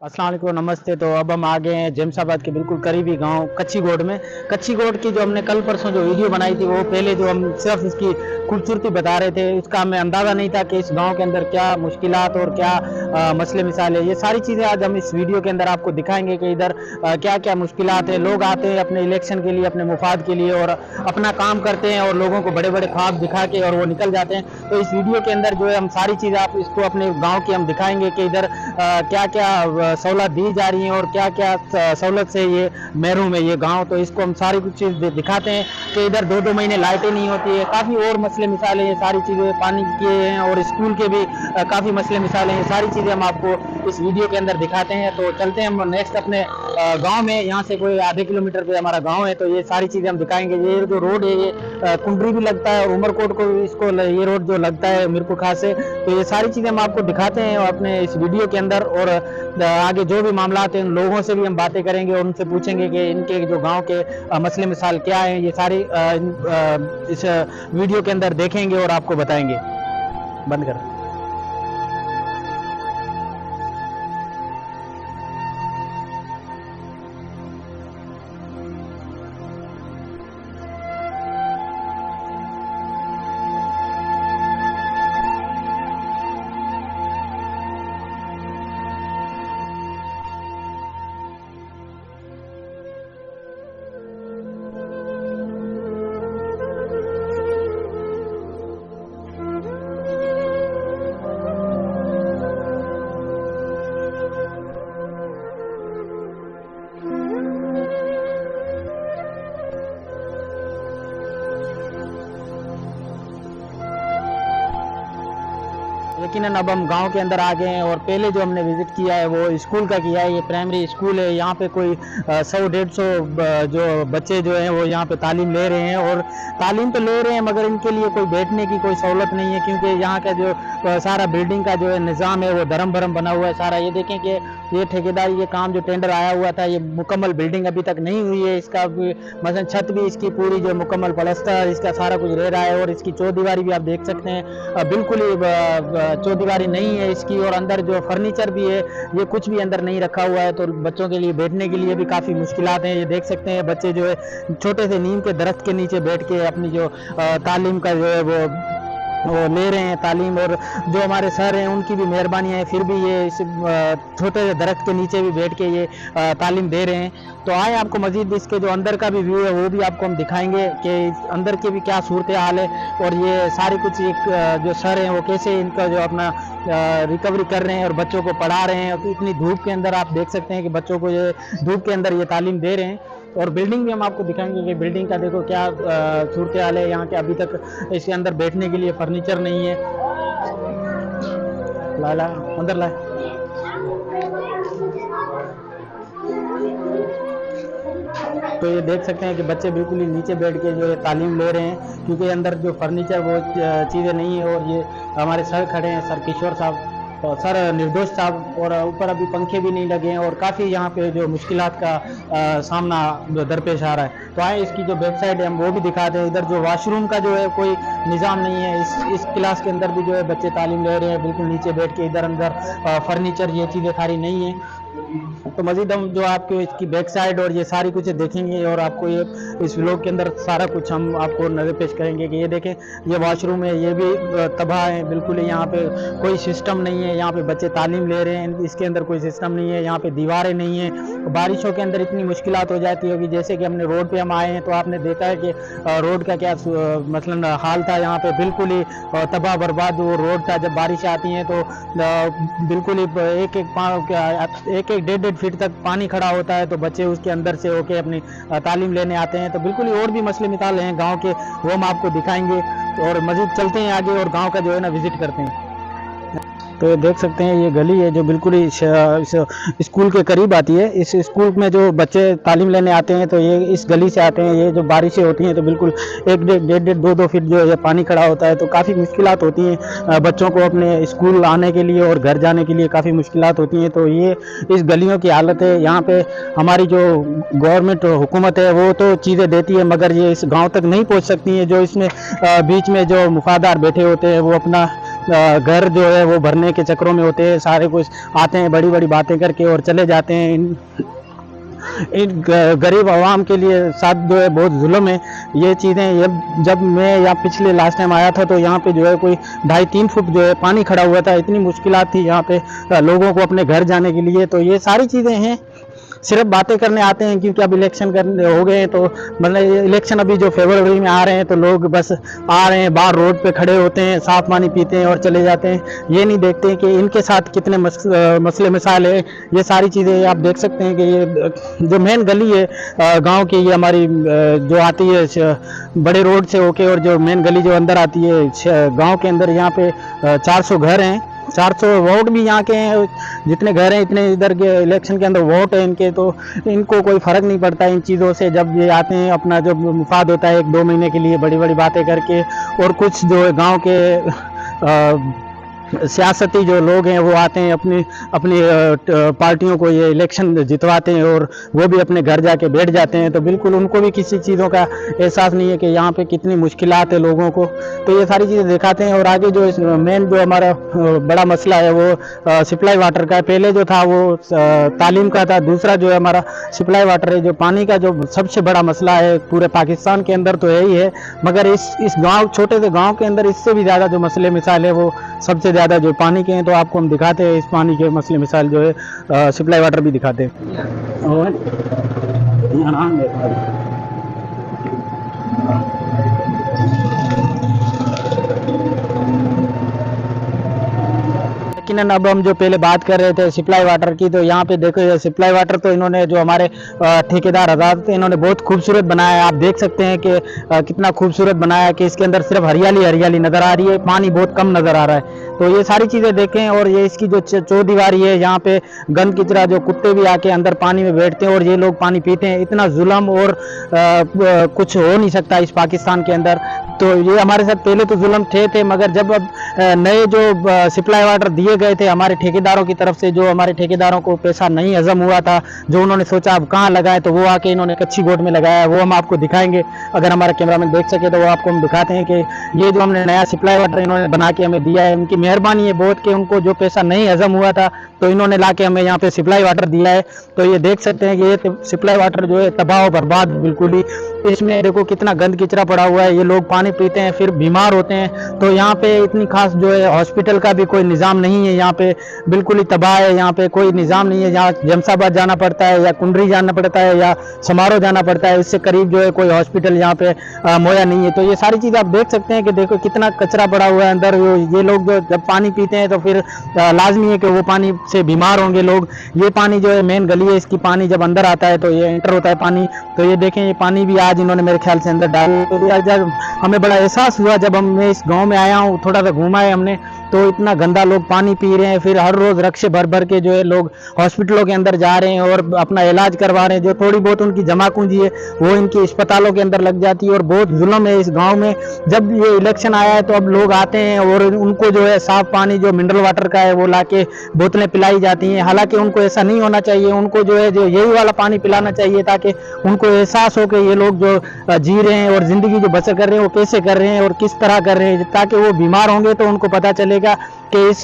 अस्सलाम वालेकुम, नमस्ते। तो अब हम आ गए हैं जैमसाबाद के बिल्कुल करीबी गांव कच्चीगोड में। कच्चीगोड की जो हमने कल परसों जो वीडियो बनाई थी, वो पहले जो हम सिर्फ इसकी खूबसूरती बता रहे थे, उसका हमें अंदाज़ा नहीं था कि इस गांव के अंदर क्या मुश्किलात और क्या मसले मिसाल है। ये सारी चीज़ें आज हम इस वीडियो के अंदर आपको दिखाएंगे कि इधर क्या क्या मुश्किलात है। लोग आते हैं अपने इलेक्शन के लिए, अपने मुफाद के लिए, और अपना काम करते हैं और लोगों को बड़े बड़े ख्वाब दिखा के और वो निकल जाते हैं। तो इस वीडियो के अंदर जो है हम सारी चीज़ें आप इसको अपने गाँव की हम दिखाएंगे कि इधर क्या क्या सहूलत दी जा रही हैं और क्या क्या सहूलत से ये महरूम है ये गांव। तो इसको हम सारी कुछ चीज़ दिखाते हैं कि इधर 2-2 महीने लाइटें नहीं होती है, काफ़ी और मसले मिसाल हैं। ये सारी चीज़ें पानी के हैं और स्कूल के भी काफ़ी मसले मिसाल हैं। ये सारी चीज़ें हम आपको इस वीडियो के अंदर दिखाते हैं। तो चलते हैं हम नेक्स्ट अपने गांव में। यहाँ से कोई आधे किलोमीटर पे हमारा गांव है, तो ये सारी चीज़ें हम दिखाएंगे। ये जो रोड है, ये कुंडरी भी लगता है, उमरकोट को इसको ये रोड जो लगता है मीरपुर खास से। तो ये सारी चीज़ें हम आपको दिखाते हैं अपने इस वीडियो के अंदर, और आगे जो भी मामला हैं उन लोगों से भी हम बातें करेंगे और उनसे पूछेंगे कि इनके जो गांव के मसले मिसाल क्या हैं। ये सारी इस वीडियो के अंदर देखेंगे और आपको बताएंगे। बंद कर। यकीनन अब हम गांव के अंदर आ गए हैं, और पहले जो हमने विजिट किया है वो स्कूल का किया है। ये प्राइमरी स्कूल है। यहाँ पे कोई 100-150 जो बच्चे जो हैं वो यहाँ पे तालीम ले रहे हैं, और तालीम तो ले रहे हैं मगर इनके लिए कोई बैठने की कोई सहूलत नहीं है, क्योंकि यहाँ का जो सारा बिल्डिंग का जो है निज़ाम है वो धर्म भरम बना हुआ है सारा। ये देखें कि ये ठेकेदार, ये काम जो टेंडर आया हुआ था, ये मुकम्मल बिल्डिंग अभी तक नहीं हुई है। इसका मसलन छत भी इसकी पूरी जो मुकम्मल प्लास्टर, इसका सारा कुछ रह रहा है, और इसकी चौदीवारी भी आप देख सकते हैं बिल्कुल ही चौदीवारी नहीं है इसकी। और अंदर जो फर्नीचर भी है ये कुछ भी अंदर नहीं रखा हुआ है, तो बच्चों के लिए बैठने के लिए भी काफ़ी मुश्किलात हैं। ये देख सकते हैं बच्चे जो है छोटे से नीम के दरख्त के नीचे बैठ के अपनी जो तालीम का जो है वो ले रहे हैं तालीम। और जो हमारे सर हैं उनकी भी मेहरबानी है, फिर भी ये इस छोटे से दरख्त के नीचे भी बैठ के ये तालीम दे रहे हैं। तो आए आपको मज़ीद इसके जो अंदर का भी व्यू है वो भी आपको हम दिखाएंगे कि अंदर के भी क्या सूरत हाल है, और ये सारी कुछ एक जो सर हैं वो कैसे इनका जो अपना रिकवरी कर रहे हैं और बच्चों को पढ़ा रहे हैं। तो इतनी धूप के अंदर आप देख सकते हैं कि बच्चों को ये धूप के अंदर ये तालीम दे रहे हैं। और बिल्डिंग भी हम आपको दिखाएंगे कि बिल्डिंग का देखो क्या सूरत हाल है यहाँ के। अभी तक इसके अंदर बैठने के लिए फर्नीचर नहीं है। ला अंदर ला। तो ये देख सकते हैं कि बच्चे बिल्कुल ही नीचे बैठ के जो है तालीम ले रहे हैं, क्योंकि अंदर जो फर्नीचर वो चीज़ें नहीं है। और ये हमारे सर खड़े हैं, सर किशोर साहब और सर निर्दोष साहब, और ऊपर अभी पंखे भी नहीं लगे हैं, और काफ़ी यहाँ पे जो मुश्किलात का सामना दरपेश आ रहा है। तो आए इसकी जो वेबसाइट है हम वो भी दिखाते हैं। इधर जो वाशरूम का जो है कोई निज़ाम नहीं है। इस क्लास के अंदर भी जो है बच्चे तालीम ले रहे हैं बिल्कुल नीचे बैठ के। इधर अंदर फर्नीचर ये चीज़ें सारी नहीं है। तो मज़ीद हम जो आपको इसकी बैक साइड और ये सारी कुछ देखेंगे, और आपको ये इस व्लॉग के अंदर सारा कुछ हम आपको नज़र पेश करेंगे कि ये देखें ये वॉशरूम है, ये भी तबाह है बिल्कुल ही। यहाँ पे कोई सिस्टम नहीं है। यहाँ पे बच्चे तालीम ले रहे हैं, इसके अंदर कोई सिस्टम नहीं है। यहाँ पे दीवारें नहीं है। बारिशों के अंदर इतनी मुश्किलात हो जाती होगी। जैसे कि हमने रोड पे हम आए हैं तो आपने देखा है कि रोड का क्या मसलन हाल था। यहाँ पे बिल्कुल ही तबाह बर्बाद वो रोड था। जब बारिश आती हैं तो बिल्कुल ही एक 1.5 फीट तक पानी खड़ा होता है, तो बच्चे उसके अंदर से होके अपनी तालीम लेने आते हैं। तो बिल्कुल ही और भी मसले मिसाल हैं गांव के, वो हम आपको दिखाएंगे। और मज़ीद चलते हैं आगे और गांव का जो है ना विज़िट करते हैं। तो ये देख सकते हैं ये गली है जो बिल्कुल ही स्कूल के करीब आती है। इस स्कूल में जो बच्चे तालीम लेने आते हैं तो ये इस गली से आते हैं। ये जो बारिशें होती हैं तो बिल्कुल 1.5-2 फीट जो है पानी खड़ा होता है, तो काफ़ी मुश्किलात होती हैं बच्चों को अपने स्कूल आने के लिए और घर जाने के लिए काफ़ी मुश्किलात होती हैं। तो ये इस गलियों की हालत है। यहाँ पे हमारी जो गवर्नमेंट हुकूमत है वो तो चीज़ें देती है, मगर ये इस गाँव तक नहीं पहुँच सकती हैं। जो इसमें बीच में जो मुफादार बैठे होते हैं वो अपना घर जो है वो भरने के चक्रों में होते हैं, सारे कुछ आते हैं बड़ी बड़ी बातें करके और चले जाते हैं। इन गरीब आवाम के लिए साथ जो है बहुत जुल्म है ये चीज़ें। ये जब मैं यहाँ पिछले लास्ट टाइम आया था तो यहाँ पे जो है कोई 2.5-3 फुट जो है पानी खड़ा हुआ था, इतनी मुश्किलात थी यहाँ पे लोगों को अपने घर जाने के लिए। तो ये सारी चीज़ें हैं, सिर्फ बातें करने आते हैं क्योंकि अब इलेक्शन करने हो गए हैं, तो मतलब इलेक्शन अभी जो फरवरी में आ रहे हैं तो लोग बस आ रहे हैं, बाहर रोड पे खड़े होते हैं, साफ पानी पीते हैं और चले जाते हैं। ये नहीं देखते हैं कि इनके साथ कितने मसले मिसाल है। ये सारी चीज़ें आप देख सकते हैं कि ये जो मेन गली है गांव की, ये हमारी जो आती है बड़े रोड से होके, और जो मेन गली जो अंदर आती है गाँव के अंदर, यहाँ पे 400 घर हैं, 400 वोट भी यहाँ के हैं। जितने घर हैं इतने इधर के इलेक्शन के अंदर वोट है इनके, तो इनको कोई फ़र्क नहीं पड़ता इन चीज़ों से। जब ये आते हैं अपना जो मुफाद होता है 1-2 महीने के लिए बड़ी बड़ी बातें करके, और कुछ जो गांव के सियासती जो लोग हैं वो आते हैं अपनी अपनी पार्टियों को ये इलेक्शन जितवाते हैं और वो भी अपने घर जाके बैठ जाते हैं। तो बिल्कुल उनको भी किसी चीज़ों का एहसास नहीं है कि यहाँ पे कितनी मुश्किलात है लोगों को। तो ये सारी चीज़ें दिखाते हैं। और आगे जो मेन जो हमारा बड़ा मसला है वो सप्लाई वाटर का है। पहले जो था वो तालीम का था, दूसरा जो है हमारा सप्लाई वाटर है। जो पानी का जो सबसे बड़ा मसला है पूरे पाकिस्तान के अंदर तो यही है, मगर इस गाँव, छोटे से गाँव के अंदर इससे भी ज़्यादा जो मसले मिसाल है वो सबसे ज़्यादा जो पानी के हैं। तो आपको हम दिखाते हैं इस पानी के मसले मिसाल जो है सप्लाई वाटर भी दिखाते हैं। और लेकिन अब हम जो पहले बात कर रहे थे सप्लाई वाटर की, तो यहाँ पे देखो ये सप्लाई वाटर तो इन्होंने जो हमारे ठेकेदार आजाद थे इन्होंने बहुत खूबसूरत बनाया है। आप देख सकते हैं कि कितना खूबसूरत बनाया है कि इसके अंदर सिर्फ हरियाली हरियाली नज़र आ रही है, पानी बहुत कम नज़र आ रहा है। तो ये सारी चीज़ें देखें। और ये इसकी जो चौदीवारी है, यहाँ पे गंद किचरा जो कुत्ते भी आके अंदर पानी में बैठते हैं और ये लोग पानी पीते हैं। इतना जुल्म और कुछ हो नहीं सकता इस पाकिस्तान के अंदर। तो ये हमारे साथ पहले तो जुल्म थे, मगर जब अब नए जो सप्लाई वाटर दिए गए थे हमारे ठेकेदारों की तरफ से, जो हमारे ठेकेदारों को पैसा नहीं हजम हुआ था, जो उन्होंने सोचा अब कहाँ लगाए, तो वो आके इन्होंने कच्ची गोट में लगाया। वो हम आपको दिखाएंगे, अगर हमारा कैमरामैन देख सके तो वो आपको हम दिखाते हैं कि ये जो हमने नया सप्लाई वाटर इन्होंने बना के हमें दिया है, उनकी मेहरबानी है बहुत कि उनको जो पैसा नहीं हजम हुआ था तो इन्होंने ला के हमें यहाँ पे सप्लाई वाटर दिया है। तो ये देख सकते हैं कि ये सप्लाई वाटर जो है तबाह बर्बाद बिल्कुल ही। इसमें देखो कितना गंद किचरा पड़ा हुआ है, ये लोग पानी पीते हैं फिर बीमार होते हैं। तो यहाँ पे इतनी खास जो है हॉस्पिटल का भी कोई निज़ाम नहीं है, यहाँ पे बिल्कुल ही तबाह है। यहाँ पे कोई निज़ाम नहीं है, यहाँ जमसाबाद जाना पड़ता है या कुंडरी जाना पड़ता है या समारोह जाना पड़ता है, इससे करीब जो है कोई हॉस्पिटल यहाँ पे मुहैया नहीं है। तो ये सारी चीज़ आप देख सकते हैं कि देखो कितना कचरा पड़ा हुआ है अंदर। ये लोग जो जब पानी पीते हैं तो फिर लाजमी है कि वो पानी से बीमार होंगे लोग। ये पानी जो है मेन गली है, इसकी पानी जब अंदर आता है तो ये एंटर होता है पानी। तो ये देखें, ये पानी भी आज इन्होंने मेरे ख्याल से अंदर डाला। तो जब हमें बड़ा एहसास हुआ, जब मैं इस गांव में आया हूँ, थोड़ा सा घूमा है हमने, तो इतना गंदा लोग पानी पी रहे हैं। फिर हर रोज़ रक्शे भर भर के जो है लोग हॉस्पिटलों के अंदर जा रहे हैं और अपना इलाज करवा रहे हैं। जो थोड़ी बहुत उनकी जमा पूंजी है वो इनकी अस्पतालों के अंदर लग जाती है। और बहुत जुल्म है इस गांव में। जब ये इलेक्शन आया है तो अब लोग आते हैं और उनको जो है साफ पानी जो मिनरल वाटर का है वो लाके बोतलें पिलाई जाती हैं। हालांकि उनको ऐसा नहीं होना चाहिए, उनको जो है जो यही वाला पानी पिलाना चाहिए ताकि उनको एहसास हो कि ये लोग जो जी रहे हैं और ज़िंदगी जो बसर कर रहे हैं वो कैसे कर रहे हैं और किस तरह कर रहे हैं, ताकि वो बीमार होंगे तो उनको पता चलेगा कि इस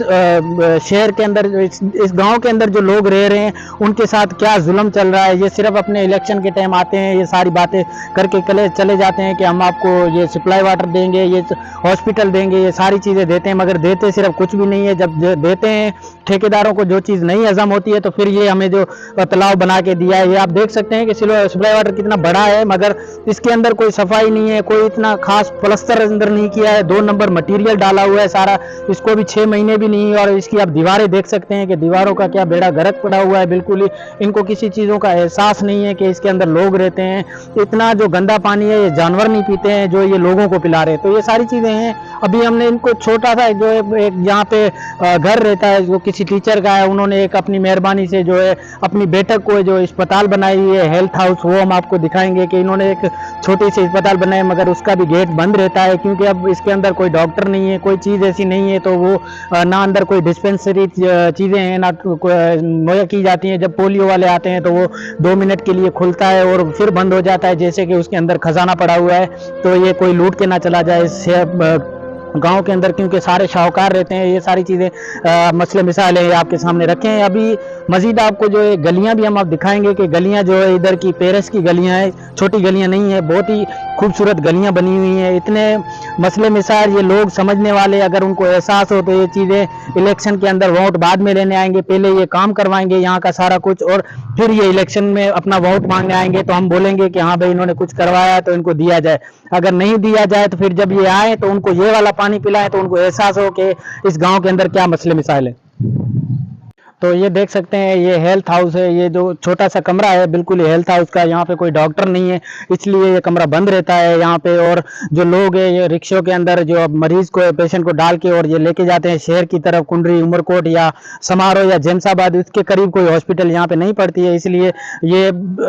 शहर के अंदर, इस गांव के अंदर जो लोग रह रहे हैं उनके साथ क्या जुल्म चल रहा है। ये सिर्फ अपने इलेक्शन के टाइम आते हैं, ये सारी बातें करके चले जाते हैं कि हम आपको ये सप्लाई वाटर देंगे, ये हॉस्पिटल देंगे, ये सारी चीज़ें देते हैं, मगर देते सिर्फ कुछ भी नहीं है। जब देते हैं ठेकेदारों को जो चीज़ नहीं हजम होती है तो फिर ये हमें जो तालाब बना के दिया है, ये आप देख सकते हैं कि सप्लाई वाटर कितना बड़ा है, मगर इसके अंदर कोई सफाई नहीं है, कोई इतना खास प्लस्तर अंदर नहीं किया है। 2 नंबर मटीरियल डाला हुआ है सारा, इसको भी 6 महीने भी नहीं। और इसकी आप दीवारें देख सकते हैं कि दीवारों का क्या बेड़ा गर्क पड़ा हुआ है। बिल्कुल ही इनको किसी चीज़ों का एहसास नहीं है कि इसके अंदर लोग रहते हैं। इतना जो गंदा पानी है ये जानवर नहीं पीते हैं जो ये लोगों को पिला रहे हैं। तो ये सारी चीज़ें हैं। अभी हमने इनको छोटा सा जो एक यहाँ पे घर रहता है जो किसी टीचर का है, उन्होंने एक अपनी मेहरबानी से जो है अपनी बैठक को जो अस्पताल बनाई है हेल्थ हाउस, वो हम आपको दिखाएंगे कि इन्होंने एक छोटी सी अस्पताल बनाई, मगर उसका भी गेट बंद रहता है क्योंकि अब इसके अंदर कोई डॉक्टर नहीं है, कोई चीज़ ऐसी नहीं है। तो वो ना अंदर कोई डिस्पेंसरी चीज़ें हैं ना मुहैया की जाती हैं। जब पोलियो वाले आते हैं तो वो 2 मिनट के लिए खुलता है और फिर बंद हो जाता है, जैसे कि उसके अंदर खजाना पड़ा हुआ है। तो ये कोई लूट के ना चला जाए, गांव के अंदर, क्योंकि सारे शाहूकार रहते हैं। ये सारी चीज़ें मसले मिसाल है आपके सामने रखे हैं। अभी मजीद आपको जो है गलियां भी हम आप दिखाएंगे कि गलियां जो है इधर की पेरिस की गलियां हैं, छोटी गलियां नहीं है, बहुत ही खूबसूरत गलियां बनी हुई हैं। इतने मसले मिसाल ये लोग समझने वाले, अगर उनको एहसास हो तो ये चीज़ें इलेक्शन के अंदर वोट बाद में लेने आएंगे, पहले ये काम करवाएंगे यहाँ का सारा कुछ, और फिर ये इलेक्शन में अपना वोट मांगने आएंगे तो हम बोलेंगे कि हाँ भाई इन्होंने कुछ करवाया तो इनको दिया जाए। अगर नहीं दिया जाए तो फिर जब ये आए तो उनको ये वाला पानी पिलाएं तो उनको एहसास हो कि इस गांव के अंदर क्या मसले मिसाइल है। तो ये देख सकते हैं ये हेल्थ हाउस है। ये जो छोटा सा कमरा है बिल्कुल हेल्थ हाउस का, यहाँ पे कोई डॉक्टर नहीं है इसलिए ये कमरा बंद रहता है यहाँ पे। और जो लोग है ये रिक्शों के अंदर जो मरीज को पेशेंट को डाल के और ये लेके जाते हैं शहर की तरफ, कुंडरी, उमरकोट या समारोह या जेमसाबाद, इसके करीब कोई हॉस्पिटल यहाँ पे नहीं पड़ती है। इसलिए ये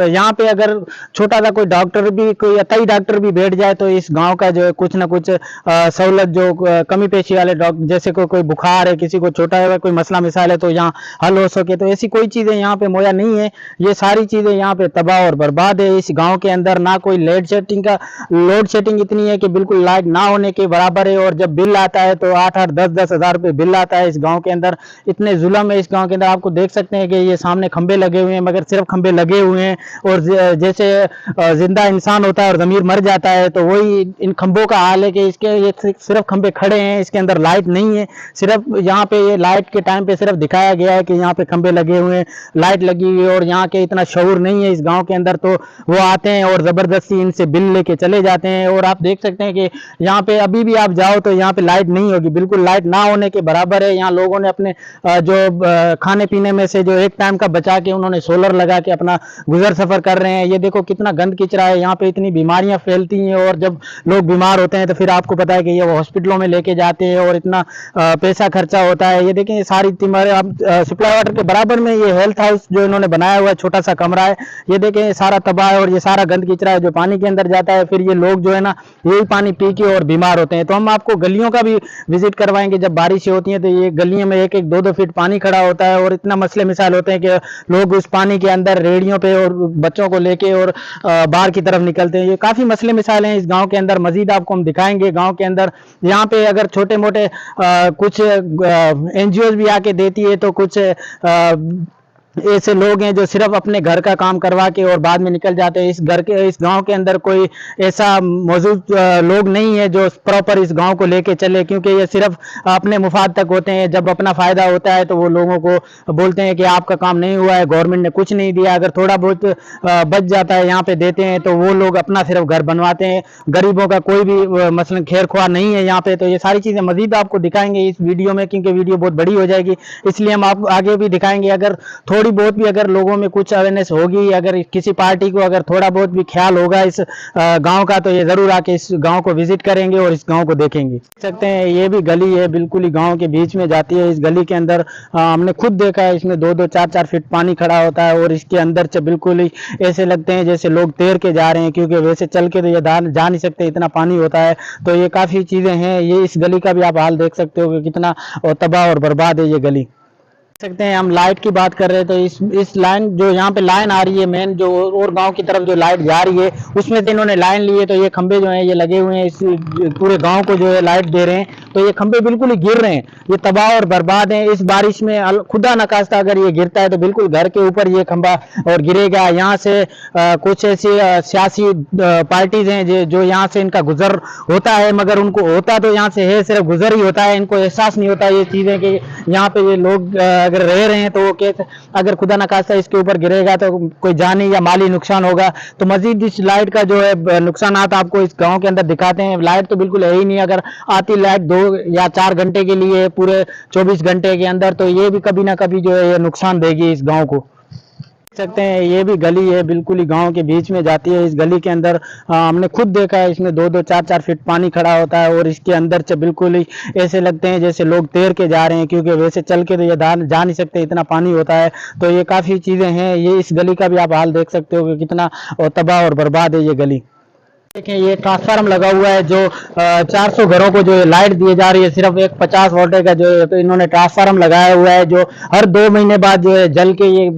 यहाँ पे अगर छोटा सा कोई डॉक्टर भी, कोई अतई डॉक्टर भी बैठ जाए तो इस गाँव का जो है कुछ ना कुछ सहूलत, जो कमी पेशी वाले डॉक्टर, जैसे कोई बुखार है, किसी को छोटा है, कोई मसला मिसाल है तो यहाँ हल हो सके, तो ऐसी कोई चीजें यहाँ पे मुहैया नहीं है। ये सारी चीजें यहाँ पे तबाह और बर्बाद है। इस गांव के अंदर ना कोई लोड शेडिंग इतनी है कि बिल्कुल लाइट ना होने के बराबर है। और जब बिल आता है तो 8-8, 10-10 हज़ार रुपये बिल आता है इस गांव के अंदर। इतने जुल्म है इस गांव के अंदर। आपको देख सकते हैं कि ये सामने खंबे लगे हुए हैं, मगर सिर्फ खंबे लगे हुए हैं, और जैसे जिंदा इंसान होता है और जमीर मर जाता है तो वही इन खंबों का हाल है कि इसके ये सिर्फ खंबे खड़े हैं, इसके अंदर लाइट नहीं है। सिर्फ यहाँ पे ये लाइट के टाइम पे सिर्फ दिखाया गया है कि यहाँ पे खंबे लगे हुए हैं, लाइट लगी हुई है, और यहाँ के इतना शऊर नहीं है इस गांव के अंदर। तो वो आते हैं और जबरदस्ती इनसे बिल लेके चले जाते हैं। और आप देख सकते हैं कि यहाँ पे अभी भी आप जाओ तो यहाँ पे लाइट नहीं होगी, बिल्कुल लाइट ना होने के बराबर है। यहाँ लोगों ने अपने जो खाने पीने में से जो एक टाइम का बचा के उन्होंने सोलर लगा के अपना गुजर सफर कर रहे हैं। ये देखो कितना गंद किचरा है, यहाँ पे इतनी बीमारियां फैलती हैं, और जब लोग बीमार होते हैं तो फिर आपको पता है कि ये वो हॉस्पिटलों में लेके जाते हैं और इतना पैसा खर्चा होता है। ये देखें, ये सारी सप्लाई वाटर के बराबर में ये हेल्थ हाउस जो इन्होंने बनाया हुआ है, छोटा सा कमरा है। ये देखें, ये सारा तबाह है और ये सारा गंद किचरा है जो पानी के अंदर जाता है। फिर ये लोग जो है ना यही पानी पी के और बीमार होते हैं। तो हम आपको गलियों का भी विजिट करवाएंगे। जब बारिशें होती हैं तो ये गलियों में 1-1, 2-2 फीट पानी खड़ा होता है, और इतना मसले मिसाल होते हैं कि लोग उस पानी के अंदर रेड़ियों पे और बच्चों को लेके और बाहर की तरफ निकलते हैं। ये काफी मसले मिसाल हैं इस गांव के अंदर। मजीद आपको हम दिखाएंगे गांव के अंदर। यहाँ पे अगर छोटे मोटे कुछ एनजीओ भी आके देती है तो कुछ ऐसे लोग हैं जो सिर्फ अपने घर का काम करवा के और बाद में निकल जाते हैं। इस गांव के अंदर कोई ऐसा मौजूद लोग नहीं है जो प्रॉपर इस गांव को लेके चले, क्योंकि ये सिर्फ अपने मुफाद तक होते हैं। जब अपना फायदा होता है तो वो लोगों को बोलते हैं कि आपका काम नहीं हुआ है, गवर्नमेंट ने कुछ नहीं दिया। अगर थोड़ा बहुत बच जाता है यहाँ पे देते हैं तो वो लोग अपना सिर्फ घर बनवाते हैं। गरीबों का कोई भी मसलन खैर ख्वाह नहीं है यहाँ पे। तो ये सारी चीजें मजीद आपको दिखाएंगे इस वीडियो में, क्योंकि वीडियो बहुत बड़ी हो जाएगी, इसलिए हम आप आगे भी दिखाएंगे। अगर थोड़ी बहुत भी अगर लोगों में कुछ अवेयरनेस होगी, अगर किसी पार्टी को अगर थोड़ा बहुत भी ख्याल होगा इस गांव का, तो ये जरूर आके इस गांव को विजिट करेंगे और इस गांव को देखेंगे। देख सकते हैं ये भी गली है, बिल्कुल ही गांव के बीच में जाती है। इस गली के अंदर हमने खुद देखा है, इसमें 2-2, 4-4 फीट पानी खड़ा होता है, और इसके अंदर से बिल्कुल ही ऐसे लगते हैं जैसे लोग तैर के जा रहे हैं, क्योंकि वैसे चल के तो ये जा नहीं सकते, इतना पानी होता है। तो ये काफी चीजें हैं। ये इस गली का भी आप हाल देख सकते हो कि कितना तबाह और बर्बाद है ये गली। सकते हैं हम लाइट की बात कर रहे हैं तो इस लाइन जो यहाँ पे लाइन आ रही है मेन, जो और गांव की तरफ जो लाइट जा रही है उसमें से इन्होंने लाइन ली है। तो ये खंबे जो हैं ये लगे हुए हैं, इस पूरे गांव को जो है लाइट दे रहे हैं। तो ये खंबे बिल्कुल ही गिर रहे हैं, ये तबाह और बर्बाद हैं। इस बारिश में खुदा न खास्ता अगर ये गिरता है तो बिल्कुल घर के ऊपर ये खंबा और गिरेगा। यहाँ से कुछ ऐसी सियासी पार्टीज हैं जो यहाँ से इनका गुजर होता है, मगर उनको होता तो यहाँ से है, सिर्फ गुजर ही होता है। इनको एहसास नहीं होता ये चीजें कि यहाँ पे ये लोग अगर रह रहे हैं तो वो कैसे, अगर खुदा न खास्ता इसके ऊपर गिरेगा तो कोई जानी या माली नुकसान होगा। तो मजीद इस लाइट का जो है नुकसान आपको इस गांव के अंदर दिखाते हैं। लाइट तो बिल्कुल है ही नहीं, अगर आती लाइट 2 या 4 घंटे के लिए पूरे 24 घंटे के अंदर, तो ये भी कभी ना कभी जो है ये नुकसान देगी इस गांव को। सकते हैं ये भी गली है, बिल्कुल ही गांव के बीच में जाती है। इस गली के अंदर हमने खुद देखा है, इसमें 2-2, 4-4 फीट पानी खड़ा होता है, और इसके अंदर से बिल्कुल ही ऐसे लगते हैं जैसे लोग तैर के जा रहे हैं, क्योंकि वैसे चल के तो ये जा नहीं सकते, इतना पानी होता है। तो ये काफ़ी चीज़ें हैं। ये इस गली का भी आप हाल देख सकते हो कि कितना तबाह और बर्बाद है ये गली। देखें ये ट्रांसफार्मर लगा हुआ है जो 400 घरों को जो है लाइट दी जा रही है, सिर्फ एक 50 वोल्ट का जो है तो इन्होंने ट्रांसफार्मर लगाया हुआ है जो हर 2 महीने बाद जो है जल के ये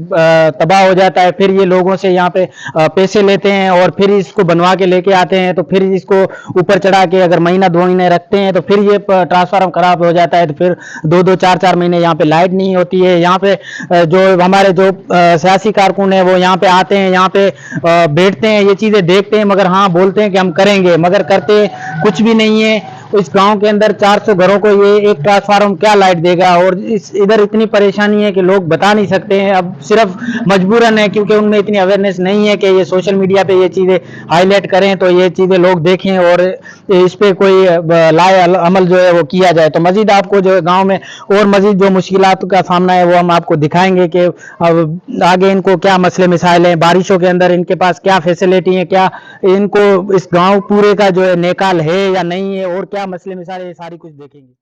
तबाह हो जाता है। फिर ये लोगों से यहाँ पे पैसे लेते हैं और फिर इसको बनवा के लेके आते हैं, तो फिर इसको ऊपर चढ़ा के अगर महीना 2 महीने रखते हैं तो फिर ये ट्रांसफार्मर खराब हो जाता है, तो फिर 2-2 4-4 महीने यहाँ पे लाइट नहीं होती है। यहाँ पे जो हमारे जो सियासी कारकुन है वो यहाँ पे आते हैं, यहाँ पे बैठते हैं, ये चीजें देखते हैं, मगर हाँ बोलते हैं कि हम करेंगे, मगर करते कुछ भी नहीं है। तो इस गांव के अंदर 400 घरों को ये एक ट्रांसफार्मर क्या लाइट देगा, और इधर इतनी परेशानी है कि लोग बता नहीं सकते हैं। अब सिर्फ मजबूरन है क्योंकि उनमें इतनी अवेयरनेस नहीं है कि ये सोशल मीडिया पे ये चीजें हाईलाइट करें तो ये चीजें लोग देखें और इस पे कोई लाए अमल जो है वो किया जाए। तो मजीद आपको जो है गाँव में और मजीद जो मुश्किलात का सामना है वो हम आपको दिखाएंगे कि अब आगे इनको क्या मसले मिसाइल हैं, बारिशों के अंदर इनके पास क्या फैसिलिटी है, क्या इनको इस गांव पूरे का जो है नेकाल है या नहीं है, और क्या मसले मिसाइल है, ये सारी कुछ देखेंगे।